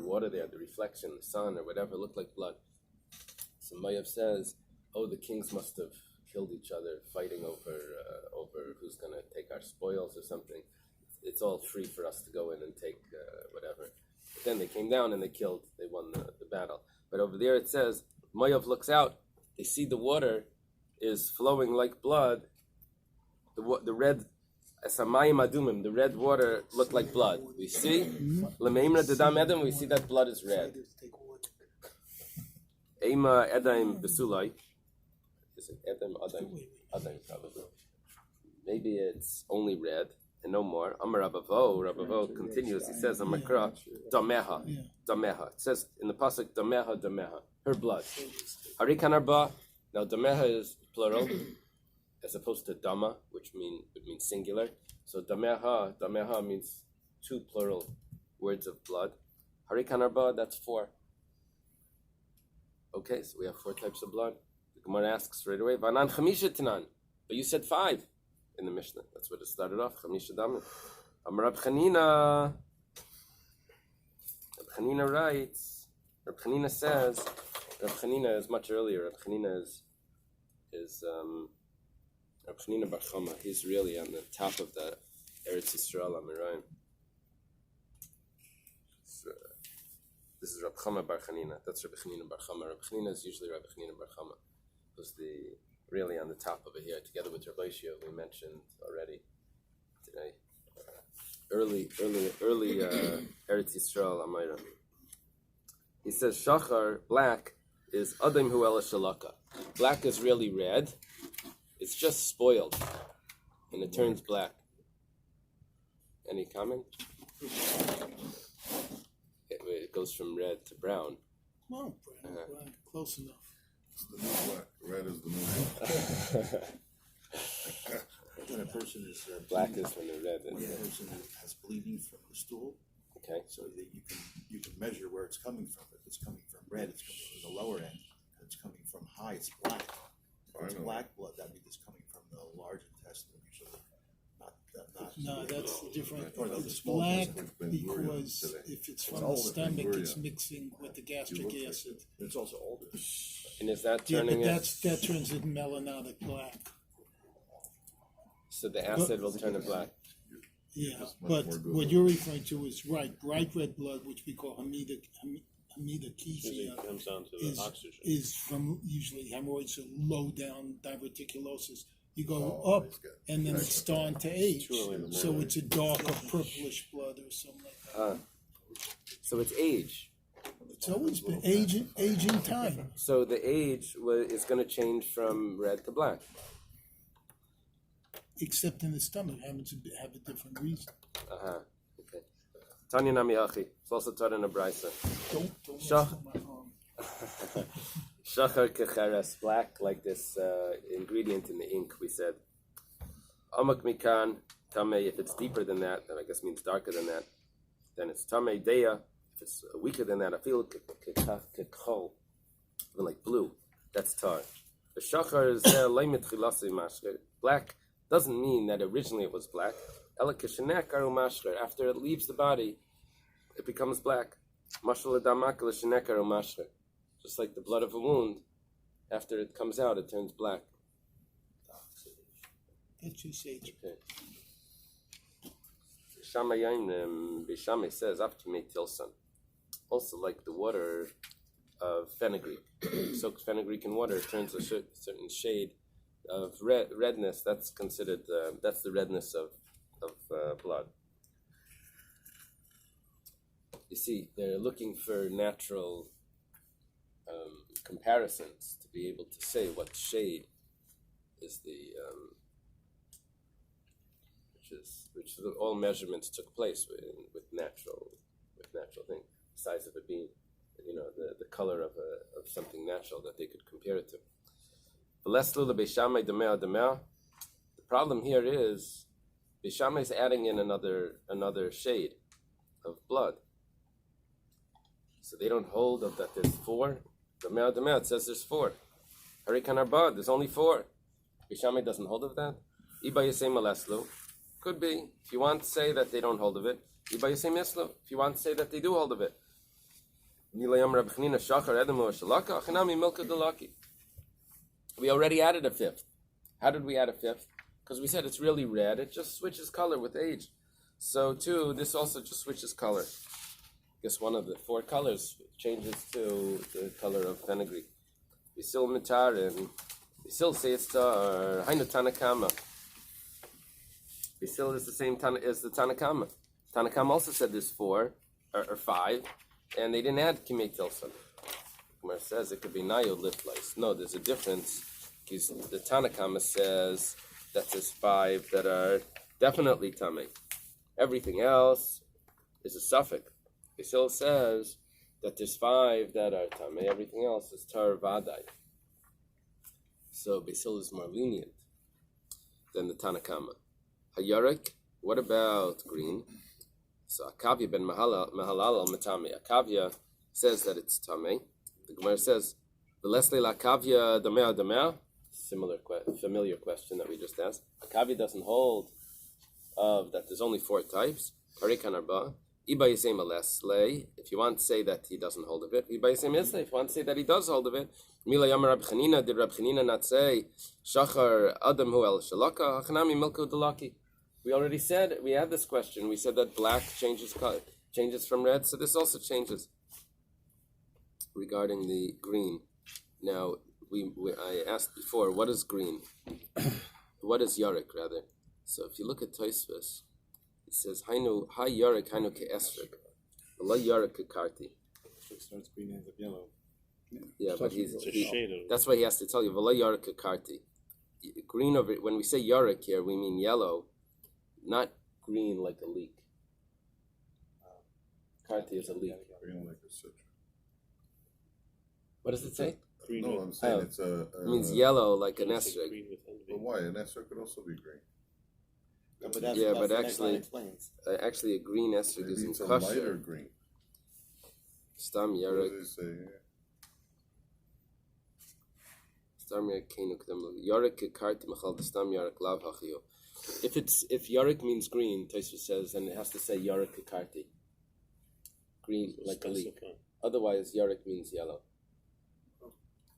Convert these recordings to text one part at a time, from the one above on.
water there, the reflection, the sun or whatever, looked like blood. So Mayav says, oh, the kings must have killed each other, fighting over who's going to take our spoils or something. It's all free for us to go in and take whatever. But then they came down and they won the battle. But over there it says, Mayav looks out, they see the water is flowing like blood. The red, Asamayim Adumim, the red water looked like blood. We see, Lemeimra Dedam Edom, we see that blood is red. Ema Edaim Besulai. Is it Edom Adaim probably. Maybe it's only red and no more. Amar Rabavo continues, he says, Amakra, Dameha. It says in the pasuk, Dameha, her blood. Harikan Arba, now Dameha is plural, as opposed to Dama, which would mean singular. So Dameha means two plural words of blood. Harikan Arba, that's 4. Okay, so we have 4 types of blood. The Gemara asks right away, Vanan Chamisha Tanan. But you said 5 in the Mishnah. That's what it started off, Chamisha Damin. Amar Rab Chanina. Rab Chanina writes, Rab Chanina says, Rab Chanina is much earlier. Rab Chanina is Rab Chanina Bar Chama. He's really on the top of the Eretz Yisrael Amirayim. This is Rab Chama Bar Chanina. That's Rab Chanina Bar Chama. Rab Chanina is usually Rab Chanina Bar Chama, who's really on the top of it here, together with Rabbi we mentioned already today. Early Eretz Yisrael Amirayim. He says Shachar, black, is Adam Huela Shalaka. Black is really red. It's just spoiled, and it turns black. Any comment? It goes from red to brown. No, brown, close enough. It's the new black. Red is the new black. When a person is black is when they're red. When a person has bleeding from the stool, okay, so that you can measure where it's coming from. If it's coming from red, it's coming from the lower end. If it's coming from high, it's black. If it's black blood, that means it's coming from the large intestine usually. No, that's different. It's small black intestine. because if it's from the stomach, it's mixing with the gastric acid. It's also older. And is that turning that turns it melanotic black. So the acid will turn it black. Yeah, but what you're referring to is right. Bright red blood, which we call hamida kesia, comes down to the oxygen. Is from usually hemorrhoids or low down diverticulosis. You go up, and then it's starting to age. So it's a darker purplish blood or something like that. So it's age. It's always been aging time. So the age is going to change from red to black. Except in the stomach, happens to have a different reason. Okay. Tanya Nami Achi. It's also taught in a Braisa. Don't mess with my arm. Shachar kecheres, black, like this ingredient in the ink, we said. Amak mikan, tamei, if it's deeper than that I guess means darker than that, then it's tamei deya. If it's weaker than that, I feel kechol, even like blue, that's tar. The shachar is leimet chilasi mashker. Black doesn't mean that originally it was black. Ela keshenek aru mashker. After it leaves the body, it becomes black. Mashal adamak leshenek aru mashker. Just like the blood of a wound, after it comes out, it turns black. That's your sage. Okay. Bishamay says, after me tilson. Also, like the water of fenugreek. Soaked fenugreek in water turns a certain shade of redness. That's considered, that's the redness of blood. You see, they're looking for natural comparisons to be able to say what shade is the which all measurements took place with natural thing, size of a bean, the color of something natural that they could compare it to. The problem here is Beishamai is adding in another shade of blood. So they don't hold of that there's 4. Dameh, it says there's 4. Harikan Arba, there's only 4. Beishamai doesn't hold of that. Iba Yasei Maleslu. Could be. If you want to say that they don't hold of it. Iba Yasei Mislu. If you want to say that they do hold of it. We already added a fifth. How did we add a fifth? Because we said it's really red. It just switches color with age. So too, this also just switches color. I guess one of the four colors changes to the color of fenugreek. We still mitar and we still say it's Hainu Tanakama. We still is the same as the Tanakama. Tanakama also said there's four or five, and they didn't add Kimei Tilson. Gemara says it could be Nayo Litlais. No, there's a difference. Because the Tanakama says that there's five that are definitely Tamei. Everything else is a suffix. It still says that there's five that are Tamei. Everything else is Tar Vadai. So Basil is more lenient than the Tanakama. Hayarik, what about green? So Akavya ben Mahalal Matame. Akavya says that it's Tamei. The Gemara says, V'lesle la Akavya damea damea. Familiar question that we just asked. Akavya doesn't hold of that there's only four types. Parikan arba. Iba yisem alesle. If you want to say that he doesn't hold of it. Iba yisem isle. If you want to say that he does hold of it. Mila yamar Rabbi Chanina. Did Rabbi Chanina not say Shachar Adam hu el shalaka hachanami milko delaki? We already said we had this question. We said that black changes from red. So this also changes regarding the green. Now. I asked before, what is green? What is Yarik, rather? So if you look at Tosfos, it says, Hainu, Hai Yarik, Hainu ke Esrik. Allah Yarik ke Karti. It starts green, ends up yellow. Yeah, but that's why he has to tell you, Allah Yarik ke Karti. Green over, when we say Yarik here, we mean yellow, not green like a leek. Karti is a leek. Green like a citrus. What does it say? Green no, I'm saying it's a... It means yellow like an esrog. But why? An esrog could also be green. No, but that's actually a green esrog is in kosher. Maybe it's a lighter green. Stam What Yarik. does it say? Stam Yarik Keinu Kdam. Yarik Karti Machal the Stam Yarik Lav Hachio. If Yarik means green, Tosfos says, then it has to say Yarik Karti. Green like a leek. Otherwise, Yarik means yellow.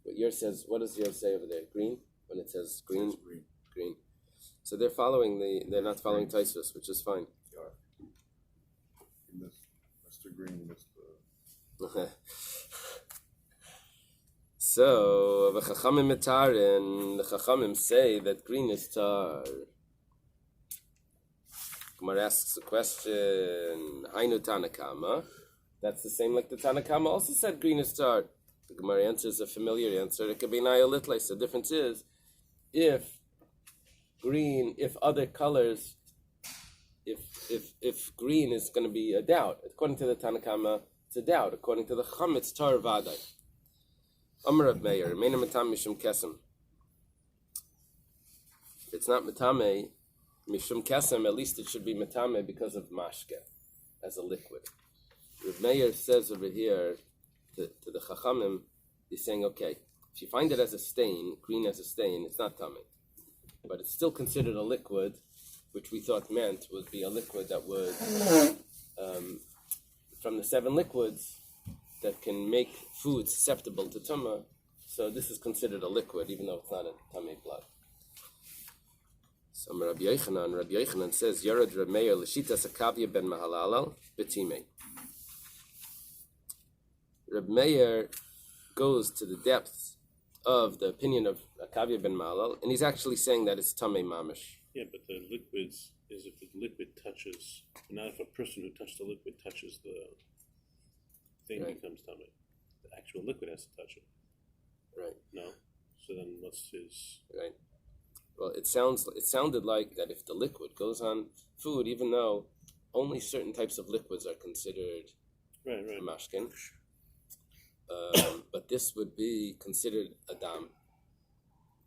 But yours says, what does yours say over there? Green? When it says green? Green. So they're they're not following Tosfos, which is fine. Mr. Green missed the... So, the Chachamim Metarin, the Chachamim say that green is tar. Gemara asks a question, Hainu Tanakama. That's the same like the Tanakama also said green is tar. The Gemara answers a familiar answer. It could be Nayolitlis. The difference is, if other colors, if green is going to be a doubt, according to the Tanakama, it's a doubt. According to the Chacham, it's tar vadai. Amar Rav Meir, Meina Matame Mishum Kesem. If it's not Matame Mishum Kesem, at least it should be Matame because of mashke, as a liquid. Rav Meir says over here, to the Chachamim, he's saying, okay, if you find it as a stain, green as a stain, it's not tamei, but it's still considered a liquid, which we thought meant would be a liquid that would, from the 7 liquids that can make food susceptible to tumah, so this is considered a liquid, even though it's not a tamei blood. So Rabbi Yochanan says, Yarad Reb Meir l'shitas Akavya ben Mahalalel b'timei. Reb Meir goes to the depths of the opinion of Akavya ben Malal, and he's actually saying that it's Tamei Mamish. Yeah, but the liquids is if the liquid touches, not if a person who touched the liquid touches the thing becomes Tamei. The actual liquid has to touch it. Right. No? So then what's his... Right. Well, it sounded like that if the liquid goes on food, even though only certain types of liquids are considered mashkin, but this would be considered a dam.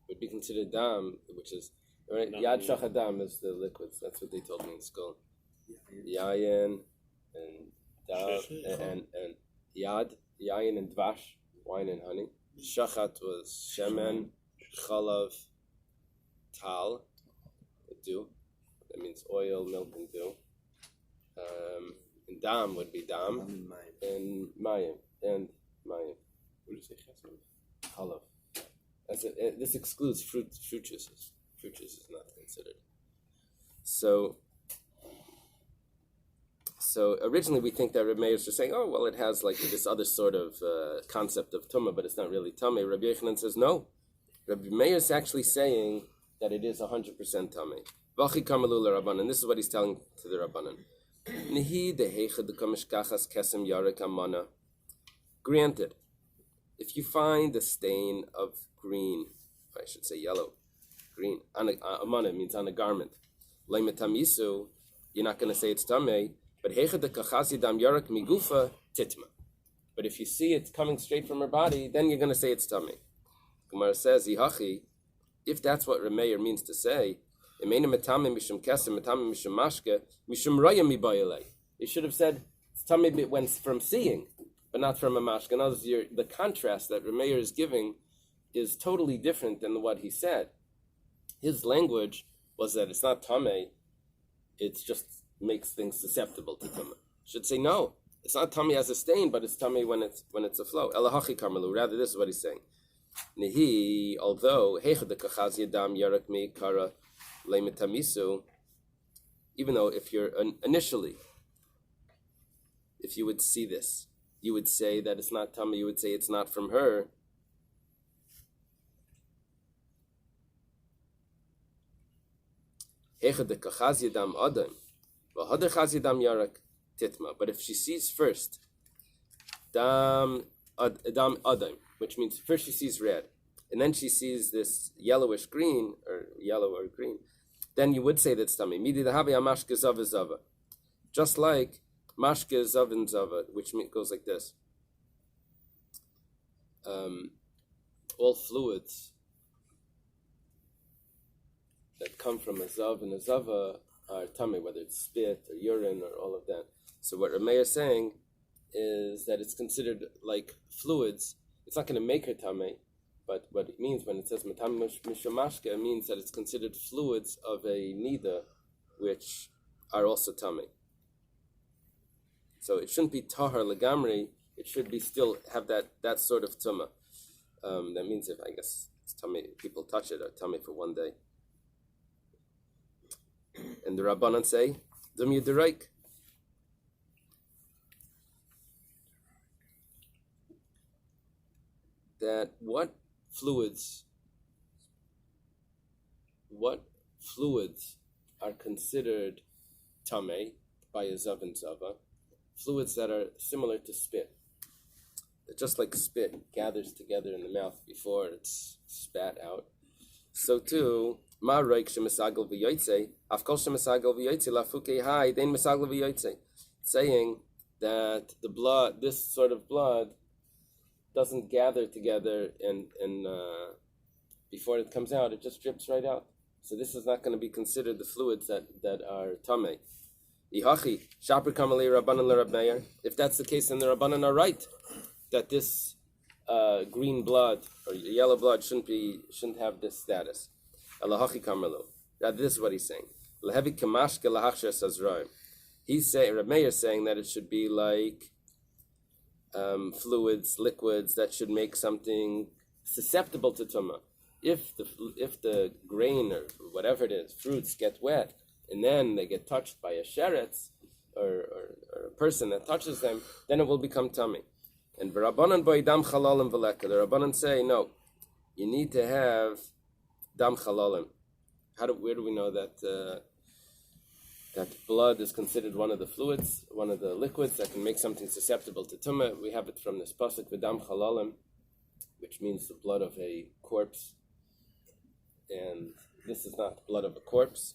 Would be considered dam, which is right. Yad shachadam is the liquids. That's what they told me in school. Yayin and dam and yayin and dvash, wine and honey. Shachat was shemen, chalav, tal, dew. That means oil, milk, and dew. And dam would be dam and mayim. and mayim. What did you say? Chesed? Halav. This excludes fruit juices. Fruit juice is not considered. So originally we think that Rabbi Meir is just saying, oh, well, it has like this other sort of concept of tumah, but it's not really tumah. Rabbi Yochanan says, no. Rabbi Meir is actually saying that it is 100% tumah. V'achi kamalu l'Rabbanan. This is what he's telling to the Rabbanan. Nihi deheicha dekamishkachas kesem yarek amana. Granted, if you find a stain of green, I should say yellow, green, on amana means on a garment, leimetamisu, you're not going to say it's tamei, but heicha dekachas yadam yarek migufa titma. But if you see it's coming straight from her body, then you're going to say it's tamei. Gemara says, Ihachi, if that's what Rameir means to say, it should have said it's tamei when from seeing, but not from a mashka. In other words, the contrast that Rameir is giving is totally different than what he said. His language was that it's not tamei, it just makes things susceptible to tamei. Should say no, it's not tamei as a stain, but it's tamei when it's a flow. Elahachi karmelu. Rather, this is what he's saying. Nihi, although heichadekachaz yadam yarak mi kara leimetamisu, even though if you're initially, if you would see this, you would say that it's not tamei. You would say it's not from her. Heichadekachaz yadam adam, v'hadechaz yadam yarak titma. But if she sees first dam adam, which means first she sees red, and then she sees this yellowish green, or yellow or green, then you would say that's tamei. Midi dahavi amashke zava zava. Just like mashke zav and zava, which goes like this. All fluids that come from a zav and a zava are tamei, whether it's spit or urine or all of that. So what Rameh is saying is that it's considered like fluids. It's not going to make her tamei, but what it means when it says matam mishamashka, it means that it's considered fluids of a nida, which are also tamei. So it shouldn't be tahar legamri. It should be still have that sort of tumah. That means if I guess it's tamei, people touch it or tamei for one day. And the Rabbanan say, Dum Yediraik. That what fluids are considered tamei by a zav and zava? Fluids that are similar to spit. That just like spit gathers together in the mouth before it's spat out. So too, ma roik shemisagel v'yotzei, afkol shemisagel v'yotzei lafukei hai, dein misagel v'yotzei. Saying that the blood, this sort of blood, doesn't gather together and before it comes out, it just drips right out. So this is not going to be considered the fluids that are tamei. Ihachi, shaper kamalei rabbanan l'Rab Meir. If that's the case, then the rabbanan are right that this green blood or yellow blood shouldn't have this status. Elahachi kamalo. This is what he's saying. Lehevi kamashke lahachsher sazraim. He's saying, Rab Meir is saying that it should be like fluids, liquids that should make something susceptible to tumah. If the grain or whatever it is, fruits get wet and then they get touched by a sheretz or a person that touches them, then it will become tamei. And v'rabbanan bo'idam chalalim v'leka. The rabbanan say no, you need to have dam chalalim. Where do we know that that blood is considered one of the fluids, one of the liquids that can make something susceptible to tumah? We have it from this pasuk v'dam chalalim, which means the blood of a corpse. And this is not the blood of a corpse.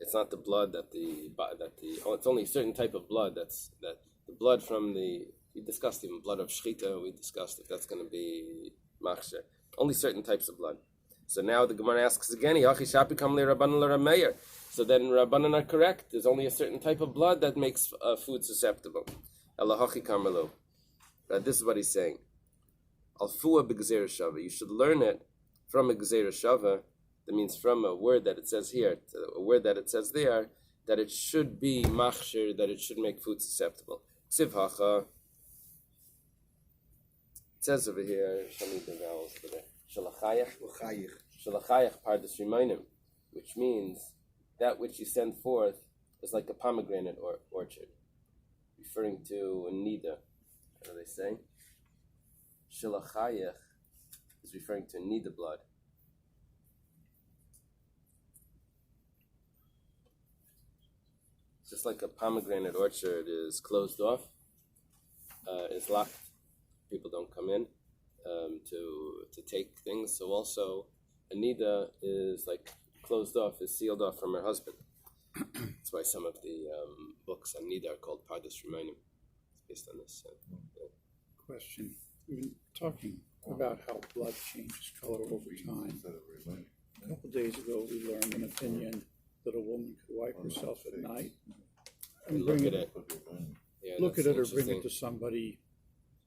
It's not the blood it's only a certain type of blood that the blood from we discussed even blood of shchita, we discussed if that's going to be machsher. Only certain types of blood. So now the Gemara asks again, Yachi shapi kamli rabbanan l'Rab Meir. So then rabbanan are correct. There's only a certain type of blood that makes food susceptible. Elahachi kamalo. This is what he's saying. Alfua b'gzeira shava. You should learn it from a gzeira shava. That means from a word that it says here, to a word that it says there, that it should be machsher, that it should make food susceptible. Ksiv hacha. It says over here, show me the vowels over there. Shalachayach. L'chayich. Shalachayach pardes Rimainim, which means that which you send forth is like a pomegranate orchard, referring to a Nidda. What do they say? Shalachayach is referring to Nidda blood. Just like a pomegranate orchard is closed off, is locked, people don't come in to take things. So also, a Nidda is like closed off, is sealed off from her husband. That's why some of the books on Nidda are called Pardes Rimainim. It's based on this. Question. We've been talking about how blood changes color over time. Instead of remaining. A couple days ago, we learned an opinion that a woman could wipe herself at night and Look bring at it, it. Put your thing. Yeah, look that's at it or bring interesting. it to somebody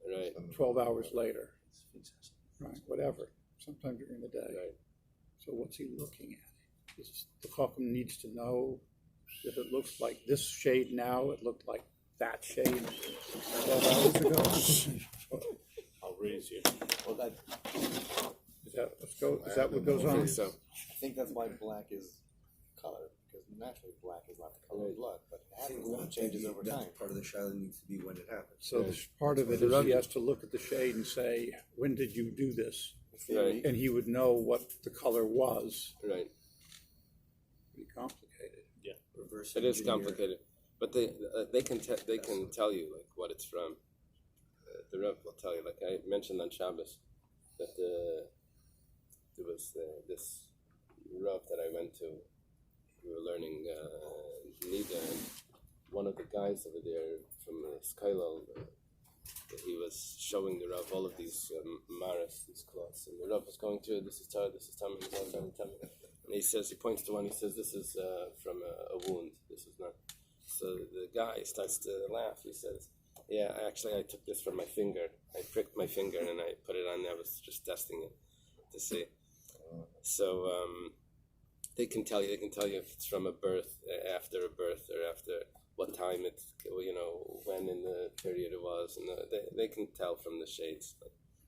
Right, 12 hours later. Right, whatever, sometime during the day. right. So what's he looking at? The Chacham needs to know if it looks like this shade now, it looked like that shade 12 hours ago. I'll raise you. Well, that, Is that what goes I on? think so. I think that's why black is color, because naturally black is not the color of blood, but it happens that it changes over time. Part of the shadow needs to be when it happens. So part of it is he has to look at the shade and say, when did you do this? Right, And he would know what the color was. right. Pretty complicated. Reverse It is engineer. complicated, but they can tell you like what it's from. The Rav will tell you. Like I mentioned on Shabbos, that there was this Rav that I went to. We were learning Nidda, and one of the guys over there from Skylal, he was showing the Rav all of these maras, these cloths, and the Rav was going through. This is Torah, this is Tamim, this is Tamim. And he says, he points to one. He says, "This is from a wound. This is not." So the guy starts to laugh. He says, "Yeah, actually, I took this from my finger. I pricked my finger and I put it on there. I was just testing it to see." So they can tell you. They can tell you if it's from a birth, after a birth, or after what time it's, when in the period it was, and they can tell from the shades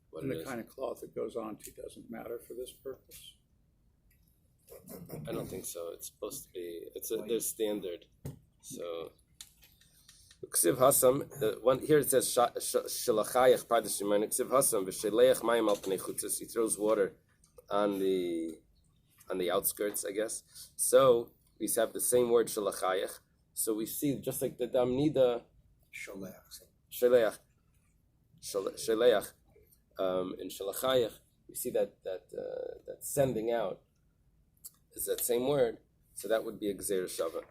what And it the is. kind of cloth it goes on to doesn't matter for this purpose. I don't think so. It's supposed to be. There's standard. So, Ksiv Hasam. One here it says Shalachayach Pardes Rimainim. Ksiv Hasam v'Sheleach Mayim al Pnei Chutzos. He throws water on the outskirts, I guess. So we have the same word Shalachayach. So we see just like the Dam Nidda Sheleach in Shalachayach. We see that sending out is that same word, so that would be a Gzeir Shava.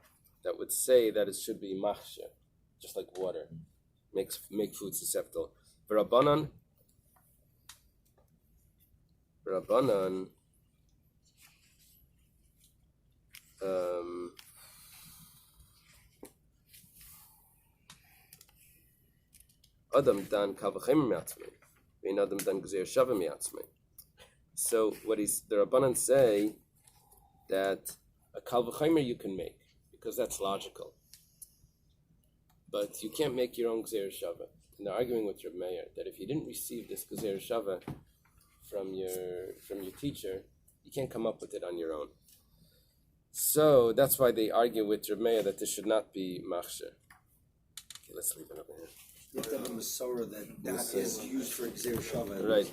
That would say that it should be machsher, just like water, make food susceptible. Rabbanan, Adam dan kavachem miatzmei, vein Adam dan Gzeir Shava miatzmei. So the Rabbanan say that a kal v'chaimer you can make, because that's logical. But you can't make your own Gzeir Shava. And they're arguing with Reb Meir that if you didn't receive this Gzeir Shava from your teacher, you can't come up with it on your own. So that's why they argue with Reb Meir that this should not be machsher. Okay, let's leave it over here. You have to have a Masorah that is used for Gzeir Shava. Right.